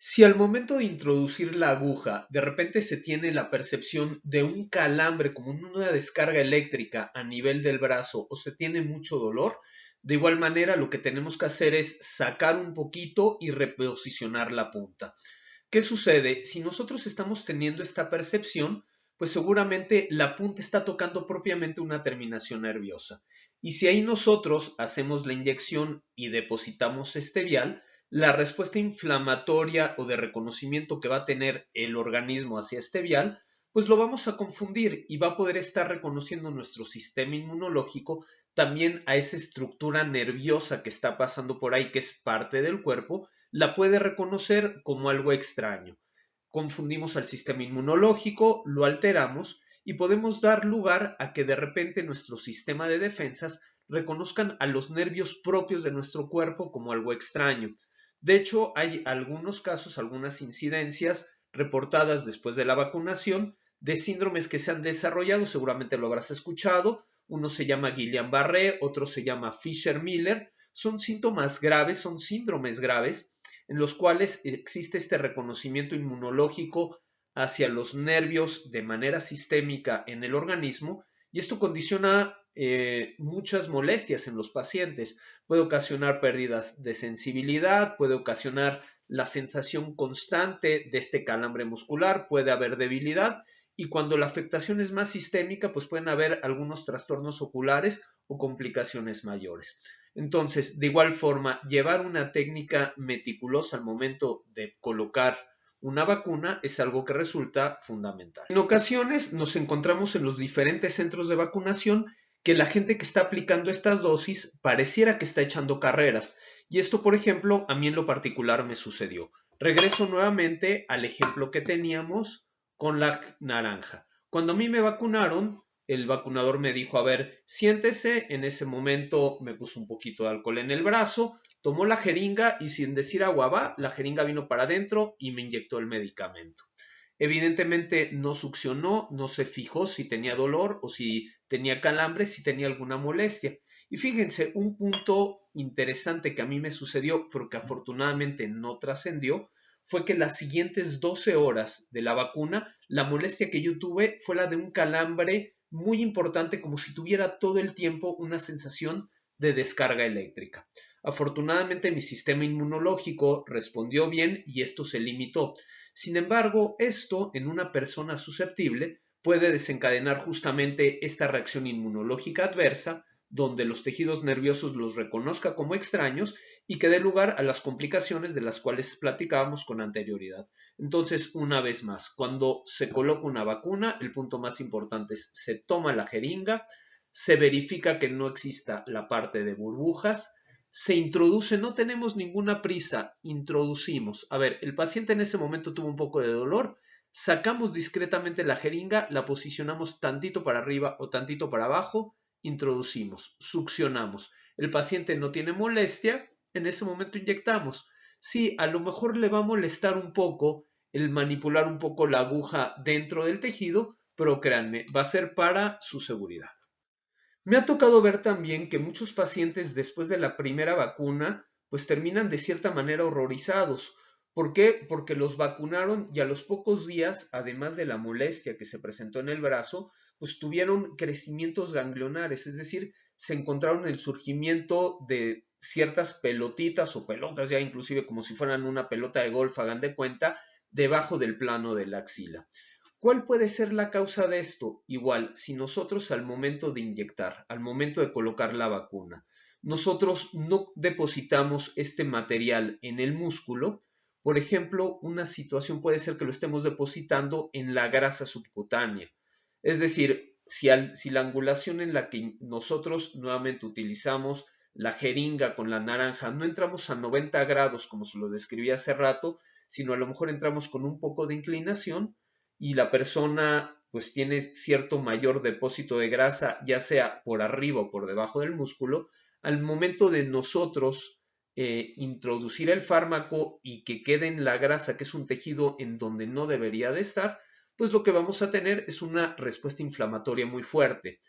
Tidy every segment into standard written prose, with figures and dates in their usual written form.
Si al momento de introducir la aguja de repente se tiene la percepción de un calambre como una descarga eléctrica a nivel del brazo o se tiene mucho dolor, de igual manera lo que tenemos que hacer es sacar un poquito y reposicionar la punta. ¿Qué sucede? Si nosotros estamos teniendo esta percepción, pues seguramente la punta está tocando propiamente una terminación nerviosa. Y si ahí nosotros hacemos la inyección y depositamos este vial, la respuesta inflamatoria o de reconocimiento que va a tener el organismo hacia este vial, pues lo vamos a confundir y va a poder estar reconociendo nuestro sistema inmunológico también a esa estructura nerviosa que está pasando por ahí, que es parte del cuerpo, la puede reconocer como algo extraño. Confundimos al sistema inmunológico, lo alteramos y podemos dar lugar a que de repente nuestro sistema de defensas reconozcan a los nervios propios de nuestro cuerpo como algo extraño. De hecho, hay algunos casos, algunas incidencias reportadas después de la vacunación de síndromes que se han desarrollado, seguramente lo habrás escuchado. Uno se llama Guillain-Barré, otro se llama Fischer-Miller. Son síntomas graves, son síndromes graves en los cuales existe este reconocimiento inmunológico hacia los nervios de manera sistémica en el organismo y esto condiciona muchas molestias en los pacientes. Puede ocasionar pérdidas de sensibilidad, puede ocasionar la sensación constante de este calambre muscular, puede haber debilidad y cuando la afectación es más sistémica, pues pueden haber algunos trastornos oculares o complicaciones mayores. Entonces, de igual forma, llevar una técnica meticulosa al momento de colocar una vacuna es algo que resulta fundamental. En ocasiones nos encontramos en los diferentes centros de vacunación que la gente que está aplicando estas dosis pareciera que está echando carreras. Y esto, por ejemplo, a mí en lo particular me sucedió. Regreso nuevamente al ejemplo que teníamos con la naranja. Cuando a mí me vacunaron, el vacunador me dijo, a ver, siéntese, en ese momento me puso un poquito de alcohol en el brazo, tomó la jeringa y sin decir agua va, la jeringa vino para adentro y me inyectó el medicamento. Evidentemente no succionó, no se fijó si tenía dolor o si tenía calambre, si tenía alguna molestia. Y fíjense, un punto interesante que a mí me sucedió, pero que afortunadamente no trascendió, fue que las siguientes 12 horas de la vacuna, la molestia que yo tuve fue la de un calambre muy importante, como si tuviera todo el tiempo una sensación de descarga eléctrica. Afortunadamente mi sistema inmunológico respondió bien y esto se limitó. Sin embargo, esto en una persona susceptible puede desencadenar justamente esta reacción inmunológica adversa, donde los tejidos nerviosos los reconozca como extraños y que dé lugar a las complicaciones de las cuales platicábamos con anterioridad. Entonces, una vez más, cuando se coloca una vacuna, el punto más importante es se toma la jeringa, se verifica que no exista la parte de burbujas, se introduce, no tenemos ninguna prisa, introducimos. A ver, el paciente en ese momento tuvo un poco de dolor, sacamos discretamente la jeringa, la posicionamos tantito para arriba o tantito para abajo, introducimos, succionamos. El paciente no tiene molestia, en ese momento inyectamos. Sí, a lo mejor le va a molestar un poco el manipular un poco la aguja dentro del tejido, pero créanme, va a ser para su seguridad. Me ha tocado ver también que muchos pacientes después de la primera vacuna pues terminan de cierta manera horrorizados. ¿Por qué? Porque los vacunaron y a los pocos días, además de la molestia que se presentó en el brazo, pues tuvieron crecimientos ganglionares, es decir, se encontraron el surgimiento de ciertas pelotitas o pelotas ya inclusive como si fueran una pelota de golf, hagan de cuenta, debajo del plano de la axila. ¿Cuál puede ser la causa de esto? Igual, si nosotros al momento de inyectar, al momento de colocar la vacuna, nosotros no depositamos este material en el músculo, por ejemplo, una situación puede ser que lo estemos depositando en la grasa subcutánea. Es decir, si la angulación en la que nosotros nuevamente utilizamos la jeringa con la naranja, no entramos a 90 grados como se lo describí hace rato, sino a lo mejor entramos con un poco de inclinación, y la persona pues tiene cierto mayor depósito de grasa, ya sea por arriba o por debajo del músculo, al momento de nosotros introducir el fármaco y que quede en la grasa, que es un tejido en donde no debería de estar, pues lo que vamos a tener es una respuesta inflamatoria muy fuerte.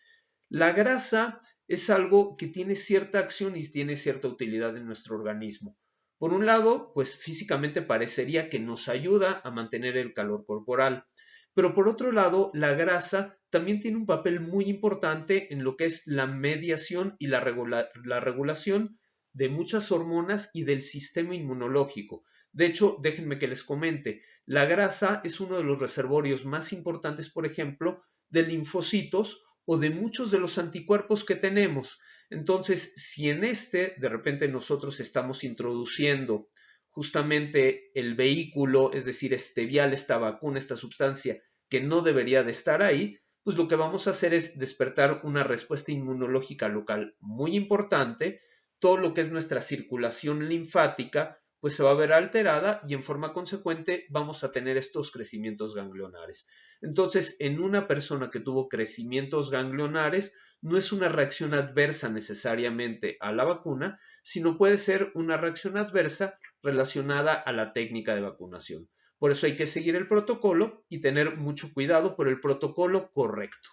La grasa es algo que tiene cierta acción y tiene cierta utilidad en nuestro organismo. Por un lado, pues físicamente parecería que nos ayuda a mantener el calor corporal, pero por otro lado, la grasa también tiene un papel muy importante en lo que es la mediación y la regulación de muchas hormonas y del sistema inmunológico. De hecho, déjenme que les comente, la grasa es uno de los reservorios más importantes, por ejemplo, de linfocitos o de muchos de los anticuerpos que tenemos. Entonces, si en de repente nosotros estamos introduciendo justamente el vehículo, es decir, este vial, esta vacuna, esta sustancia que no debería de estar ahí, pues lo que vamos a hacer es despertar una respuesta inmunológica local muy importante. Todo lo que es nuestra circulación linfática pues se va a ver alterada y en forma consecuente vamos a tener estos crecimientos ganglionares. Entonces, en una persona que tuvo crecimientos ganglionares, no es una reacción adversa necesariamente a la vacuna, sino puede ser una reacción adversa relacionada a la técnica de vacunación. Por eso hay que seguir el protocolo y tener mucho cuidado por el protocolo correcto.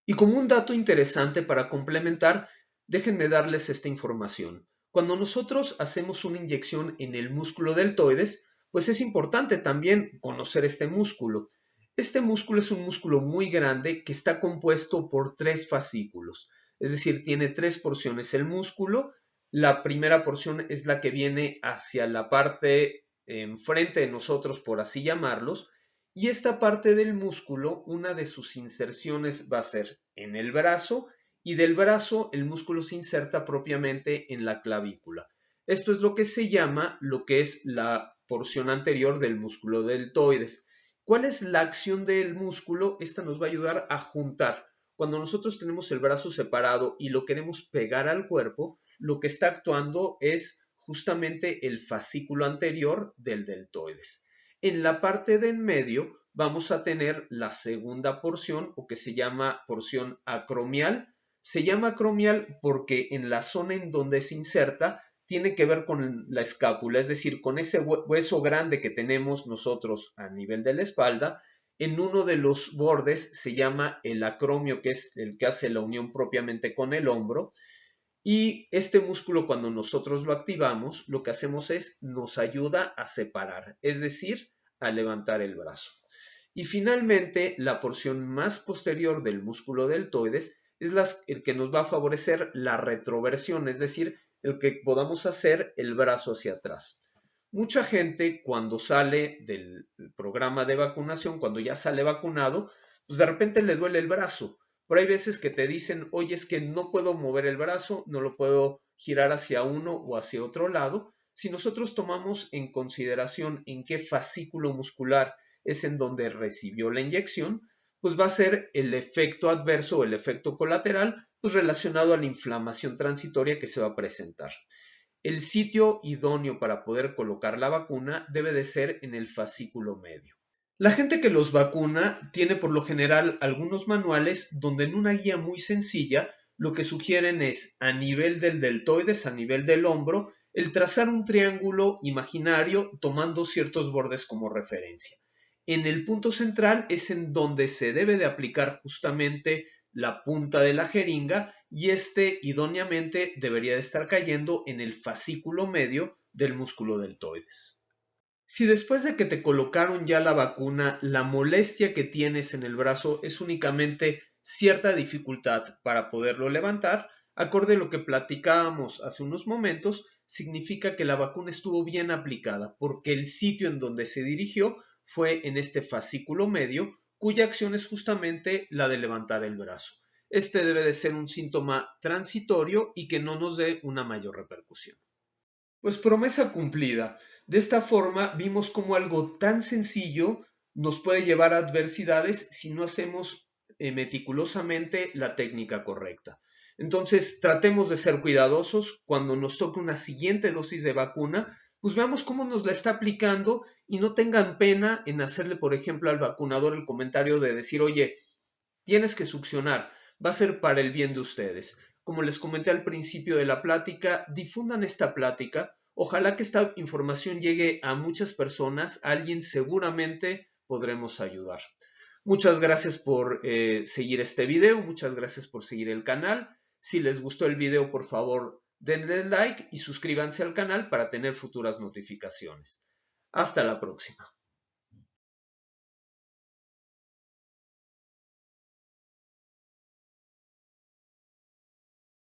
Y como un dato interesante para complementar, déjenme darles esta información. Cuando nosotros hacemos una inyección en el músculo deltoides, pues es importante también conocer este músculo. Este músculo es un músculo muy grande que está compuesto por 3 fascículos, es decir, tiene 3 porciones el músculo. La primera porción es la que viene hacia la parte enfrente de nosotros, por así llamarlos, y esta parte del músculo, una de sus inserciones va a ser en el brazo y del brazo el músculo se inserta propiamente en la clavícula. Esto es lo que se llama lo que es la porción anterior del músculo deltoides. ¿Cuál es la acción del músculo? Esta nos va a ayudar a juntar. Cuando nosotros tenemos el brazo separado y lo queremos pegar al cuerpo, lo que está actuando es justamente el fascículo anterior del deltoides. En la parte de en medio vamos a tener la segunda porción o que se llama porción acromial. Se llama acromial porque en la zona en donde se inserta tiene que ver con la escápula, es decir, con ese hueso grande que tenemos nosotros a nivel de la espalda. En uno de los bordes se llama el acromio, que es el que hace la unión propiamente con el hombro. Y este músculo, cuando nosotros lo activamos, lo que hacemos es nos ayuda a separar, es decir, a levantar el brazo. Y finalmente, la porción más posterior del músculo deltoides es el que nos va a favorecer la retroversión, es decir, el que podamos hacer el brazo hacia atrás. Mucha gente cuando sale del programa de vacunación, cuando ya sale vacunado, pues de repente le duele el brazo. Pero hay veces que te dicen, oye, es que no puedo mover el brazo, no lo puedo girar hacia uno o hacia otro lado. Si nosotros tomamos en consideración en qué fascículo muscular es en donde recibió la inyección, pues va a ser el efecto adverso o el efecto colateral pues relacionado a la inflamación transitoria que se va a presentar. El sitio idóneo para poder colocar la vacuna debe de ser en el fascículo medio. La gente que los vacuna tiene por lo general algunos manuales donde en una guía muy sencilla lo que sugieren es a nivel del deltoides, a nivel del hombro, el trazar un triángulo imaginario tomando ciertos bordes como referencia. En el punto central es en donde se debe de aplicar justamente la punta de la jeringa y idóneamente debería de estar cayendo en el fascículo medio del músculo deltoides. Si después de que te colocaron ya la vacuna, la molestia que tienes en el brazo es únicamente cierta dificultad para poderlo levantar, acorde a lo que platicábamos hace unos momentos, significa que la vacuna estuvo bien aplicada, porque el sitio en donde se dirigió fue en este fascículo medio, cuya acción es justamente la de levantar el brazo. Este debe de ser un síntoma transitorio y que no nos dé una mayor repercusión. Pues promesa cumplida. De esta forma vimos cómo algo tan sencillo nos puede llevar a adversidades si no hacemos meticulosamente la técnica correcta. Entonces, tratemos de ser cuidadosos cuando nos toque una siguiente dosis de vacuna, pues veamos cómo nos la está aplicando y no tengan pena en hacerle, por ejemplo, al vacunador el comentario de decir, oye, tienes que succionar, va a ser para el bien de ustedes. Como les comenté al principio de la plática, difundan esta plática. Ojalá que esta información llegue a muchas personas. A alguien seguramente podremos ayudar. Muchas gracias por seguir este video. Muchas gracias por seguir el canal. Si les gustó el video, por favor, Denle like y suscríbanse al canal para tener futuras notificaciones. Hasta la próxima.